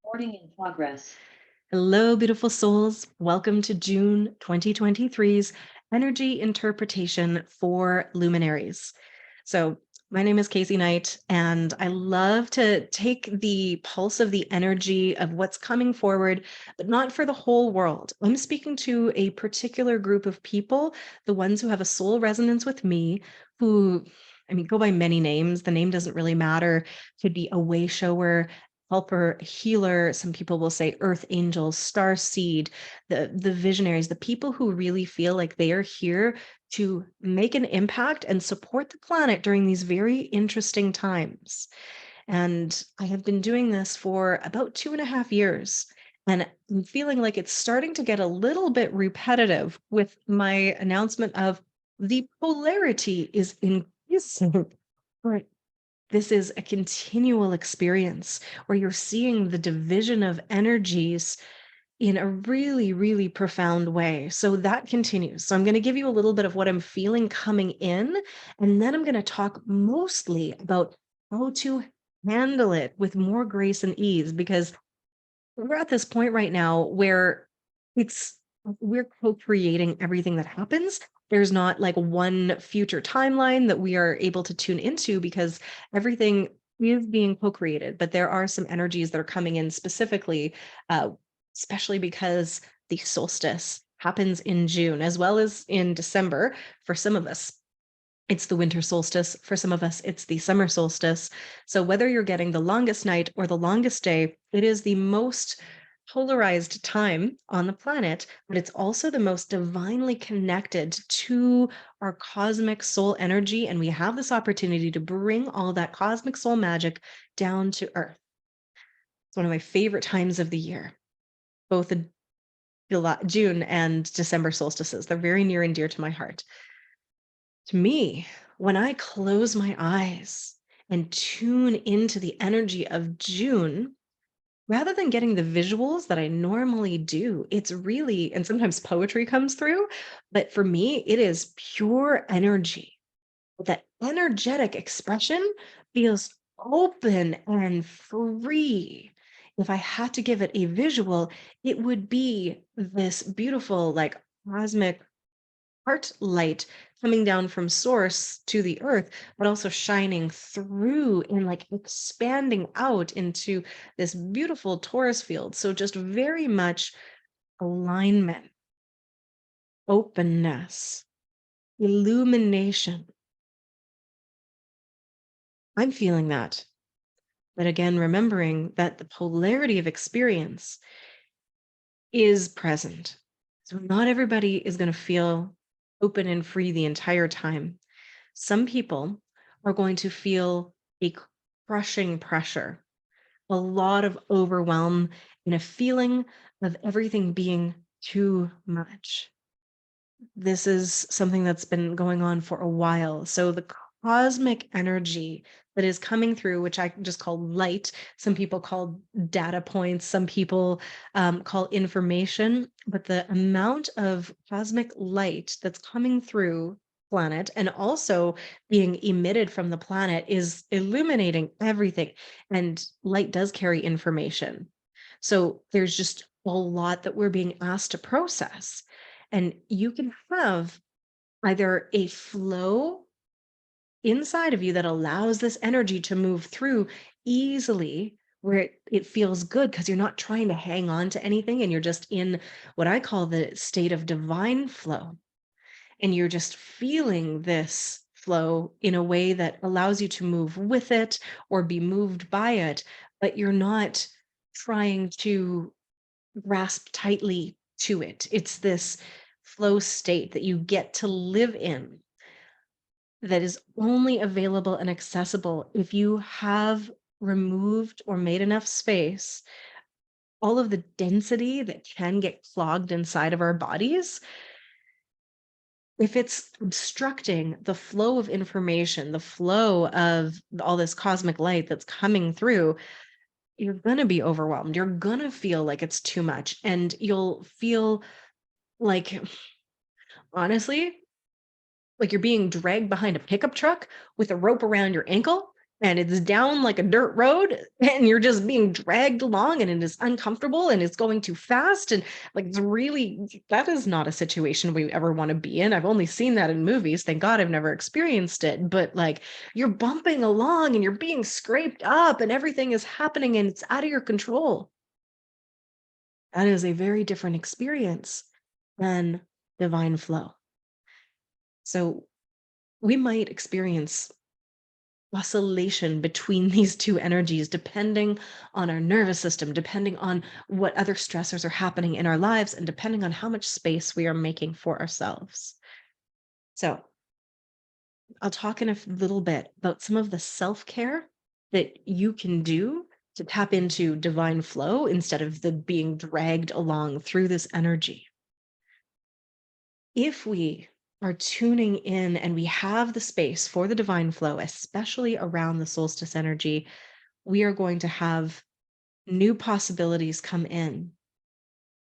Recording in progress. Hello, beautiful souls. Welcome to June 2023's Energy Interpretation for Luminaries. So, my name is Casey Knight, and I love to take the pulse of the energy of what's coming forward, but not for the whole world. I'm speaking to a particular group of people, the ones who have a soul resonance with me, who go by many names. The name doesn't really matter. Could be a way shower, helper, healer. Some people will say earth angels, star seed, the visionaries, the people who really feel like they are here to make an impact and support the planet during these very interesting times. And I have been doing this for about 2.5 years. And I'm feeling like it's starting to get a little bit repetitive with my announcement of the polarity is increasing. Right. This is a continual experience where you're seeing the division of energies in a really, really profound way. So that continues. So I'm going to give you a little bit of what I'm feeling coming in, and then I'm going to talk mostly about how to handle it with more grace and ease, because we're at this point right now where it's we're co-creating everything that happens. There's not like one future timeline that we are able to tune into because everything is being co-created, but there are some energies that are coming in specifically, uh, especially because the solstice happens in June as well as in December for some of us. It's the winter solstice. For some of us, it's the summer solstice. So, whether you're getting the longest night or the longest day, it is the most polarized time on the planet, but it's also the most divinely connected to our cosmic soul energy. And we have this opportunity to bring all that cosmic soul magic down to earth. It's one of my favorite times of the year, both the June and December solstices. They're very near and dear to my heart. To me, when I close my eyes and tune into the energy of June, rather than getting the visuals that I normally do, it's really, and sometimes poetry comes through, but for me, it is pure energy. That energetic expression feels open and free. If I had to give it a visual, it would be this beautiful, like cosmic heart light coming down from source to the earth, but also shining through and like expanding out into this beautiful Taurus field. So just very much alignment, openness, illumination. I'm feeling that. But again, remembering that the polarity of experience is present. So not everybody is going to feel open and free the entire time. Some people are going to feel a crushing pressure, a lot of overwhelm, and a feeling of everything being too much. This is something that's been going on for a while. So the cosmic energy that is coming through, which I just call light, some people call data points, some people call information, but the amount of cosmic light that's coming through planet and also being emitted from the planet is illuminating everything. And light does carry information. So there's just a lot that we're being asked to process. And you can have either a flow inside of you that allows this energy to move through easily, where it feels good because you're not trying to hang on to anything and you're just in what I call the state of divine flow. And you're just feeling this flow in a way that allows you to move with it or be moved by it, but you're not trying to grasp tightly to it. It's this flow state that you get to live in that is only available and accessible if you have removed or made enough space all of the density that can get clogged inside of our bodies. If it's obstructing the flow of information, the flow of all this cosmic light that's coming through, you're going to be overwhelmed. You're going to feel like it's too much. And you'll feel like, honestly, like you're being dragged behind a pickup truck with a rope around your ankle and it's down like a dirt road and you're just being dragged along and it is uncomfortable and it's going too fast and like it's really that is not a situation we ever want to be in. I've only seen that in movies. Thank God I've never experienced it. But like you're bumping along and you're being scraped up and everything is happening and it's out of your control. That is a very different experience than divine flow. So we might experience oscillation between these two energies, depending on our nervous system, depending on what other stressors are happening in our lives, and depending on how much space we are making for ourselves. So, I'll talk in a little bit about some of the self care that you can do to tap into divine flow instead of the being dragged along through this energy. If we are tuning in and we have the space for the divine flow, especially around the solstice energy, we are going to have new possibilities come in.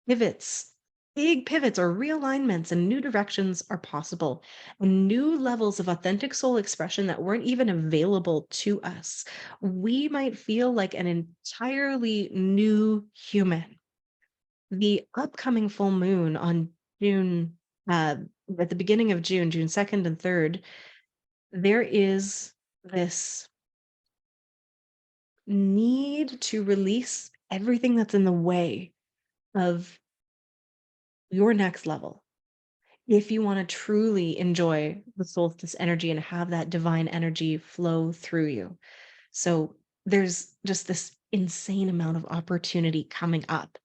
Pivots, big pivots or realignments and new directions are possible. And new levels of authentic soul expression that weren't even available to us. We might feel like an entirely new human. The upcoming full moon on June, uh, at the beginning of June, June 2nd and 3rd, there is this need to release everything that's in the way of your next level. If you want to truly enjoy the solstice energy and have that divine energy flow through you. So there's just this insane amount of opportunity coming up.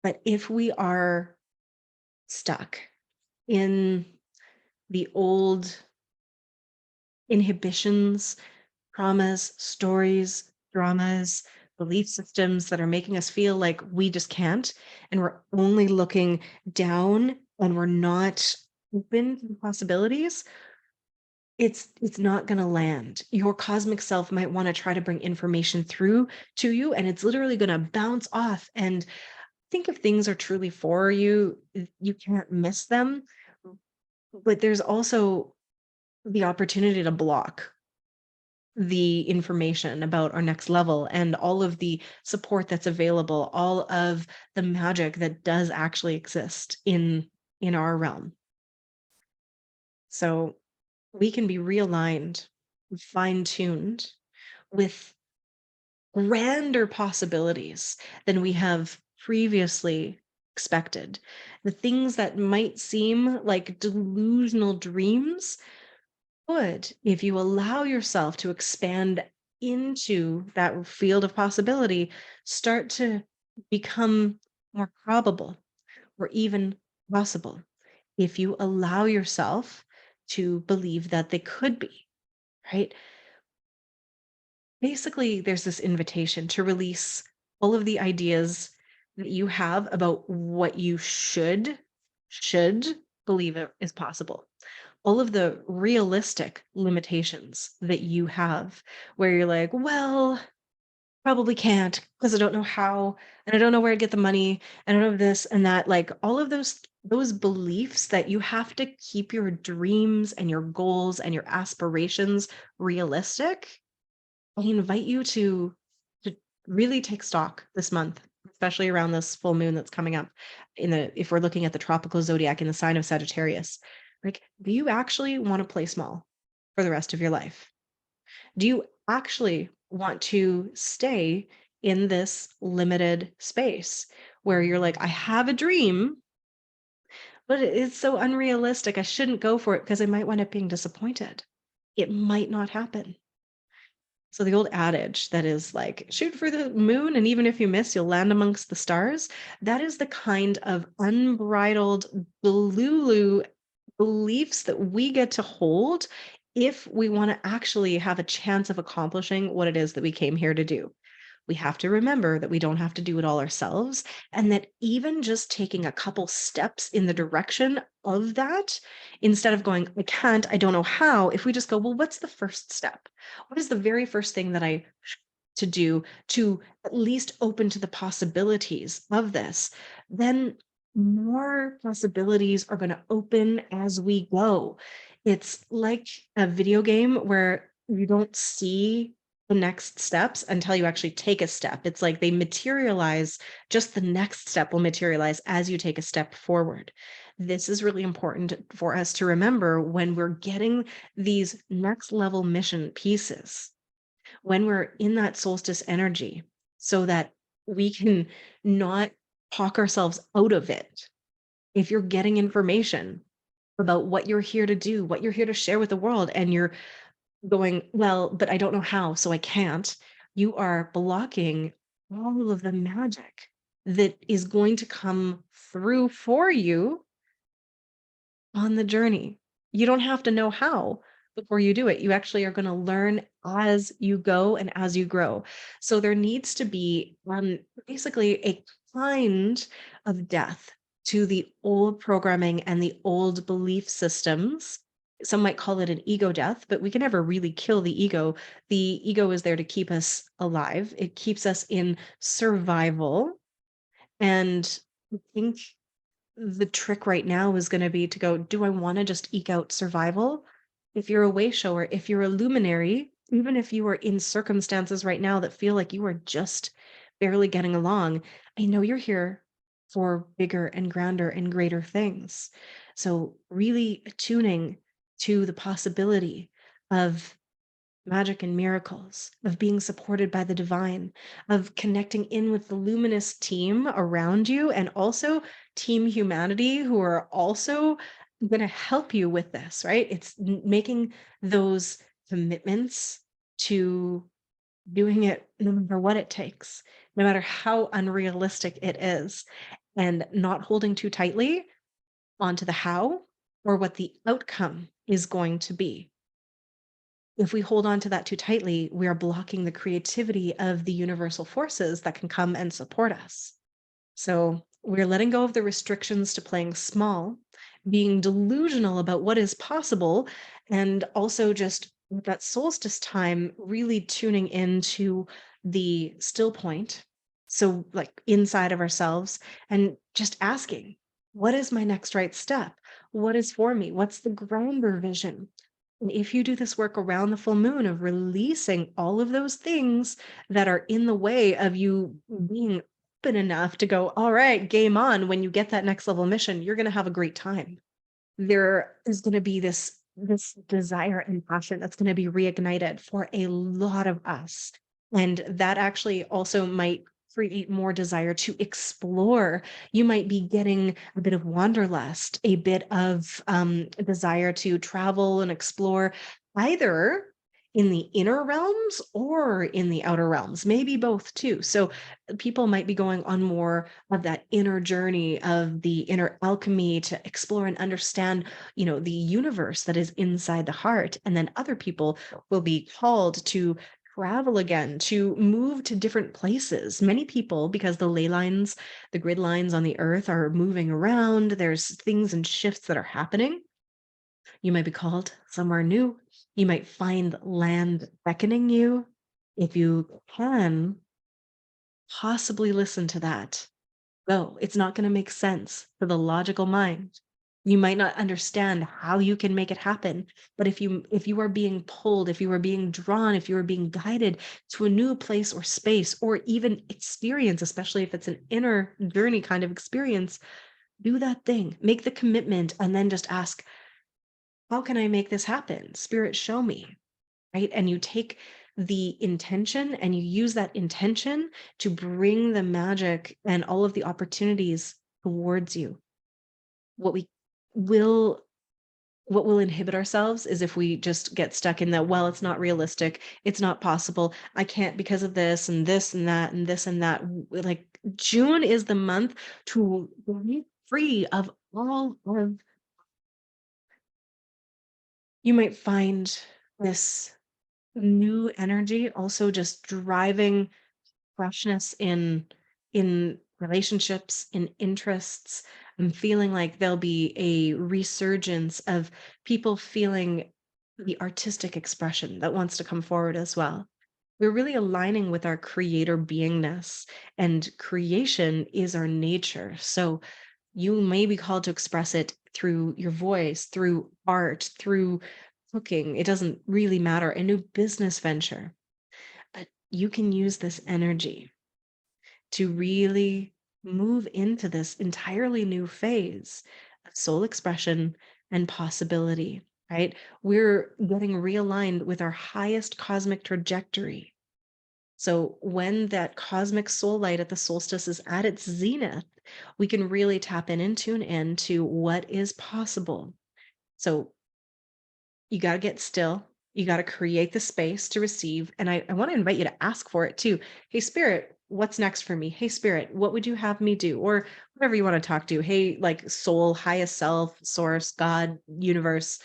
But if we are stuck in the old inhibitions, traumas, stories, dramas, belief systems that are making us feel like we just can't, and we're only looking down and we're not open to the possibilities, it's not going to land. Your cosmic self might want to try to bring information through to you and it's literally going to bounce off. And think if things are truly for you, you can't miss them. But there's also the opportunity to block the information about our next level and all of the support that's available, all of the magic that does actually exist in our realm. So we can be realigned, fine-tuned with grander possibilities than we have previously expected. The things that might seem like delusional dreams would, if you allow yourself to expand into that field of possibility, start to become more probable or even possible if you allow yourself to believe that they could be, right? Basically, there's this invitation to release all of the ideas that you have about what you should believe it is possible, all of the realistic limitations that you have where you're like, well, probably can't because I don't know how and I don't know where to get the money and I don't know this and that. Like all of those beliefs that you have to keep your dreams and your goals and your aspirations realistic. I invite you to really take stock this month, especially around this full moon that's coming up in the if we're looking at the tropical zodiac in the sign of Sagittarius. Like, do you actually want to play small for the rest of your life? Do you actually want to stay in this limited space where you're like, I have a dream, but it's so unrealistic. I shouldn't go for it because I might wind up being disappointed. It might not happen. So the old adage that is like, shoot for the moon, and even if you miss, you'll land amongst the stars. That is the kind of unbridled Delulu beliefs that we get to hold if we want to actually have a chance of accomplishing what it is that we came here to do. We have to remember that we don't have to do it all ourselves, and that even just taking a couple steps in the direction of that, instead of going, I can't, I don't know how, if we just go, well, what's the first step? What is the very first thing that to do to at least open to the possibilities of this? Then more possibilities are going to open as we go. It's like a video game where you don't see the next steps until you actually take a step. It's like they materialize, just the next step will materialize as you take a step forward. This is really important for us to remember when we're getting these next level mission pieces, when we're in that solstice energy, so that we can not talk ourselves out of it. If you're getting information about what you're here to do, what you're here to share with the world, and you're going, "Well, but I don't know how, so I can't." You are blocking all of the magic that is going to come through for you on the journey. You don't have to know how before you do it. You actually are going to learn as you go and as you grow. So there needs to be basically a kind of death to the old programming and the old belief systems. Some might call it an ego death, but we can never really kill the ego. The ego is there to keep us alive. It keeps us in survival. And I think the trick right now is gonna be to go, "Do I wanna just eke out survival?" If you're a way shower, if you're a luminary, even if you are in circumstances right now that feel like you are just barely getting along, I know you're here for bigger and grander and greater things. So really attuning to the possibility of magic and miracles, of being supported by the divine, of connecting in with the luminous team around you, and also team humanity who are also going to help you with this, right? It's making those commitments to doing it no matter what it takes, no matter how unrealistic it is, and not holding too tightly onto the how or what the outcome is going to be. If we hold on to that too tightly, we are blocking the creativity of the universal forces that can come and support us. So we're letting go of the restrictions to playing small, being delusional about what is possible, and also just with that solstice time, really tuning into the still point. So, like inside of ourselves, and just asking, what is my next right step? What is for me? What's the grander vision? And if you do this work around the full moon of releasing all of those things that are in the way of you being open enough to go, all right, game on. When you get that next level mission, you're going to have a great time. There is going to be this desire and passion that's going to be reignited for a lot of us. And that actually also might create more desire to explore. You might be getting a bit of wanderlust, a bit of desire to travel and explore, either in the inner realms or in the outer realms, maybe both too. So people might be going on more of that inner journey of the inner alchemy to explore and understand, the universe that is inside the heart. And then other people will be called to travel again, to move to different places. Many people, because the ley lines, the grid lines on the earth are moving around, there's things and shifts that are happening. You might be called somewhere new. You might find land beckoning you. If you can possibly listen to that, go. It's not going to make sense to the logical mind. You might not understand how you can make it happen, but if you are being pulled, if you are being drawn, if you are being guided to a new place or space or even experience, especially if it's an inner journey kind of experience, do that thing. Make the commitment and then just ask, how can I make this happen? Spirit, show me, right? And you take the intention and you use that intention to bring the magic and all of the opportunities towards you. What we will what will inhibit ourselves is if we just get stuck in the, well, it's not realistic, it's not possible, I can't because of this and that and this and that. Like, June is the month to be free of all of, you might find this new energy also just driving freshness in relationships, in interests. I'm feeling like there'll be a resurgence of people feeling the artistic expression that wants to come forward as well. We're really aligning with our creator beingness, and creation is our nature. So you may be called to express it through your voice, through art, through cooking. It doesn't really matter. A new business venture, you can use this energy to really move into this entirely new phase of soul expression and possibility, right? We're getting realigned with our highest cosmic trajectory. So when that cosmic soul light at the solstice is at its zenith, we can really tap in and tune in to what is possible. So you got to get still. You got to create the space to receive. And I want to invite you to ask for it too. Hey, Spirit, what's next for me? Hey, Spirit, what would you have me do? Or whatever you want to talk to. Hey, like soul, highest self, source, God, universe,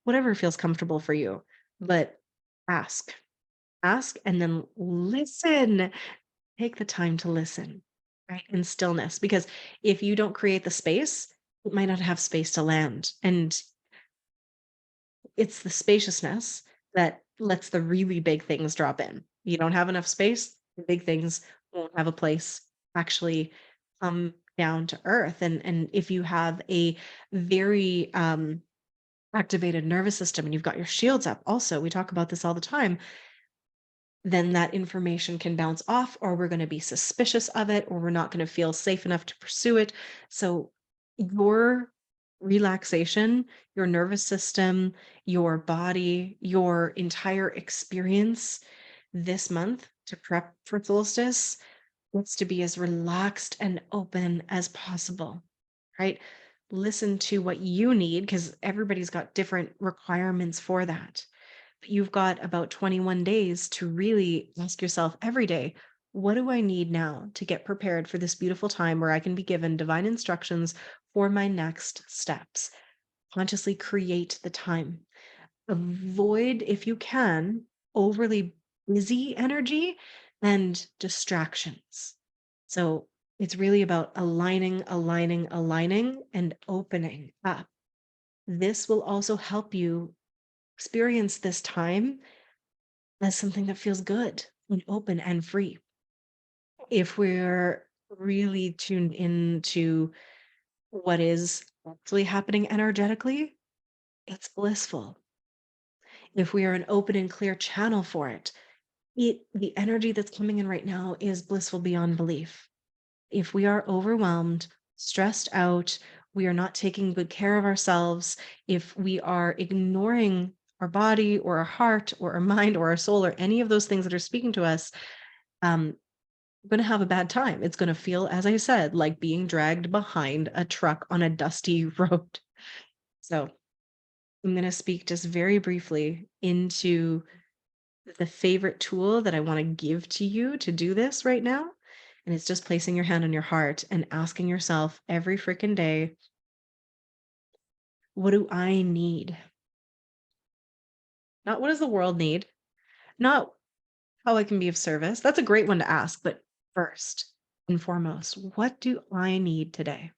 whatever feels comfortable for you. But ask, ask, and then listen. Take the time to listen, right? In stillness. Because if you don't create the space, it might not have space to land. And it's the spaciousness that lets the really big things drop in. You don't have enough space, the big things won't have a place actually come down to earth. And if you have a very activated nervous system and you've got your shields up, also, we talk about this all the time, then that information can bounce off, or we're going to be suspicious of it, or we're not going to feel safe enough to pursue it. So, your relaxation, your nervous system, your body, your entire experience this month to prep for solstice wants to be as relaxed and open as possible, right? Listen to what you need because everybody's got different requirements for that. You've got about 21 days to really ask yourself every day, what do I need now to get prepared for this beautiful time where I can be given divine instructions for my next steps? Consciously create the time. Avoid, if you can, overly busy energy and distractions. So it's really about aligning, aligning, aligning, and opening up. This will also help you experience this time as something that feels good and open and free. If we're really tuned into what is actually happening energetically, it's blissful. If we are an open and clear channel for it, the energy that's coming in right now is blissful beyond belief. If we are overwhelmed, stressed out, we are not taking good care of ourselves, if we are ignoring our body or our heart or our mind or our soul or any of those things that are speaking to us, we're going to have a bad time. It's going to feel, as I said, like being dragged behind a truck on a dusty road. So I'm going to speak just very briefly into the favorite tool that I want to give to you to do this right now. And it's just placing your hand on your heart and asking yourself every freaking day, what do I need? Not what does the world need? Not how I can be of service. That's a great one to ask. But first and foremost, what do I need today?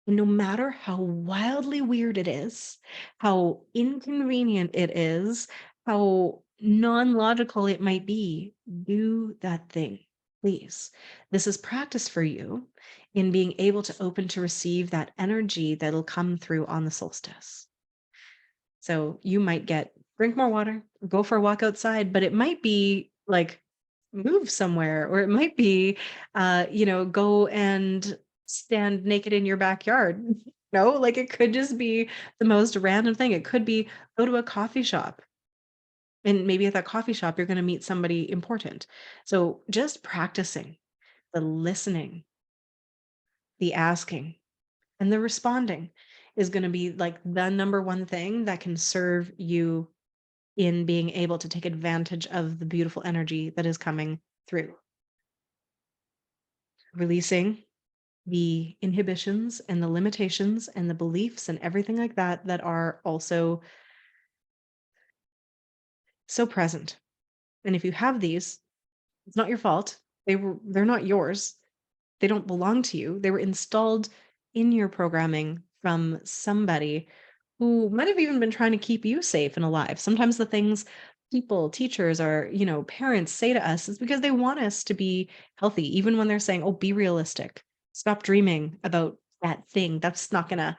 And no matter how wildly weird it is, how inconvenient it is, how non logical it might be, do that thing, please. This is practice for you in being able to open to receive that energy that'll come through on the solstice. So you might get drink more water, go for a walk outside, but it might be like move somewhere, or it might be, go and stand naked in your backyard. No, like it could just be the most random thing. It could be go to a coffee shop. And maybe at that coffee shop, you're going to meet somebody important. So just practicing the listening, the asking, and the responding is going to be like the number one thing that can serve you in being able to take advantage of the beautiful energy that is coming through. Releasing the inhibitions and the limitations and the beliefs and everything like that that are also so present. And if you have these, it's not your fault. They're not yours. They don't belong to you. They were installed in your programming from somebody who might have even been trying to keep you safe and alive. Sometimes the things people, teachers, or parents say to us is because they want us to be healthy, even when they're saying, "Oh, be realistic. Stop dreaming about that thing. That's not gonna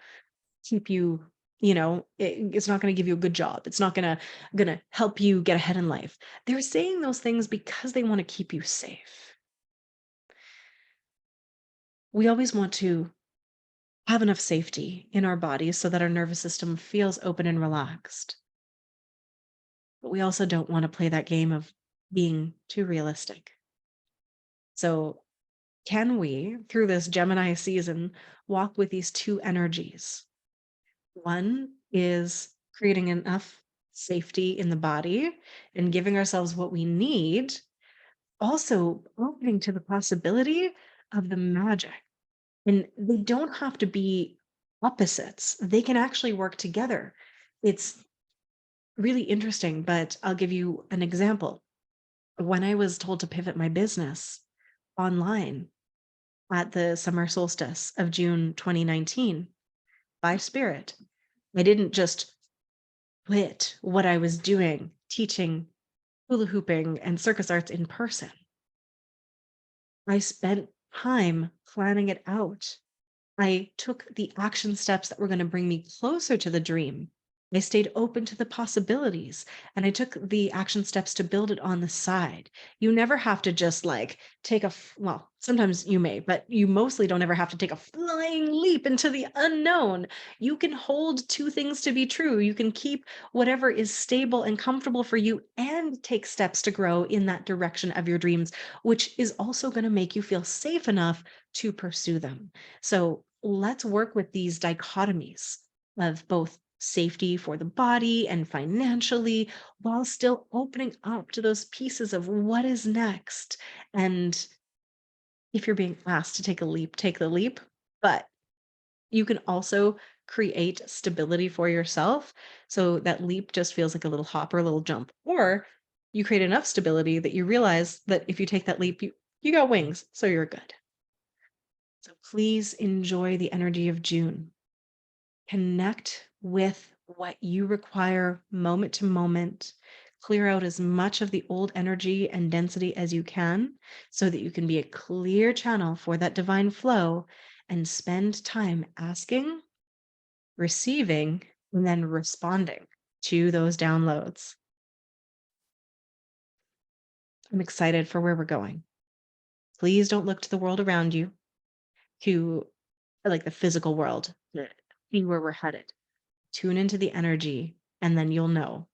keep you it's not going to give you a good job. It's not going to help you get ahead in life. They're saying those things because they want to keep you safe. We always want to have enough safety in our bodies so that our nervous system feels open and relaxed. But we also don't want to play that game of being too realistic. So, can we, through this Gemini season, walk with these two energies? One is creating enough safety in the body and giving ourselves what we need, also opening to the possibility of the magic. And they don't have to be opposites, they can actually work together. It's really interesting, but I'll give you an example. When I was told to pivot my business online at the summer solstice of June 2019 by Spirit, I didn't just quit what I was doing, teaching hula hooping and circus arts in person. I spent time planning it out. I took the action steps that were going to bring me closer to the dream. I stayed open to the possibilities and I took the action steps to build it on the side. You never have to just like well, sometimes you may, but you mostly don't ever have to take a flying leap into the unknown. You can hold two things to be true. You can keep whatever is stable and comfortable for you and take steps to grow in that direction of your dreams, which is also going to make you feel safe enough to pursue them. So let's work with these dichotomies of both safety for the body and financially, while still opening up to those pieces of what is next. And if you're being asked to take a leap, take the leap. But you can also create stability for yourself. So that leap just feels like a little hop or a little jump. Or you create enough stability that you realize that if you take that leap, you got wings, so you're good. So please enjoy the energy of June. Connect with what you require moment to moment. Clear out as much of the old energy and density as you can so that you can be a clear channel for that divine flow and spend time asking, receiving, and then responding to those downloads. I'm excited for where we're going. Please don't look to the world around you, to like the physical world, to see where we're headed. Tune into the energy, and then you'll know,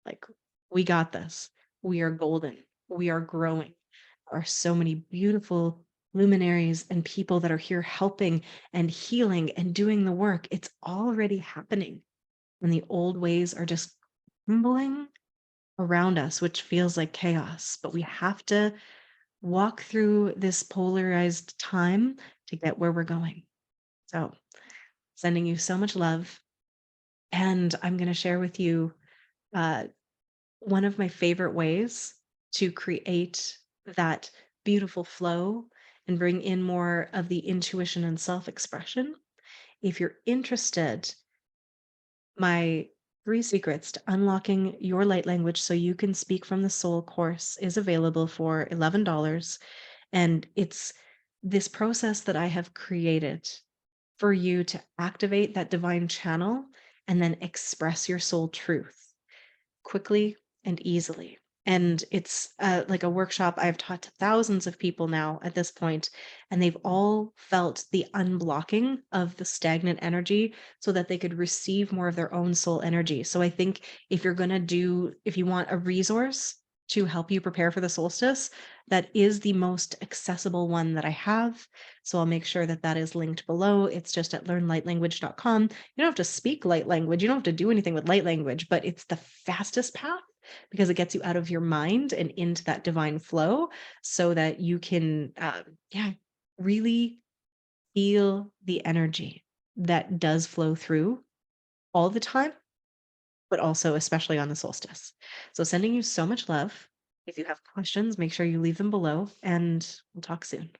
like, we got this. We are golden. We are growing. There are so many beautiful luminaries and people that are here helping and healing and doing the work. It's already happening. And the old ways are just crumbling around us, which feels like chaos. But we have to walk through this polarized time to get where we're going. So, sending you so much love. And I'm going to share with you uh, one of my favorite ways to create that beautiful flow and bring in more of the intuition and self expression. If you're interested, my 3 secrets to unlocking your light language so you can speak from the soul course is available for $11. And it's this process that I have created for you to activate that divine channel and then express your soul truth quickly and easily. And it's like a workshop I've taught to thousands of people now at this point, and they've all felt the unblocking of the stagnant energy so that they could receive more of their own soul energy. So I think if you want a resource to help you prepare for the solstice, that is the most accessible one that I have. So I'll make sure that that is linked below. It's just at learnlightlanguage.com. You don't have to speak light language. You don't have to do anything with light language, but it's the fastest path because it gets you out of your mind and into that divine flow so that you can, really feel the energy that does flow through all the time, but also especially on the solstice. So sending you so much love. If you have questions, make sure you leave them below and we'll talk soon.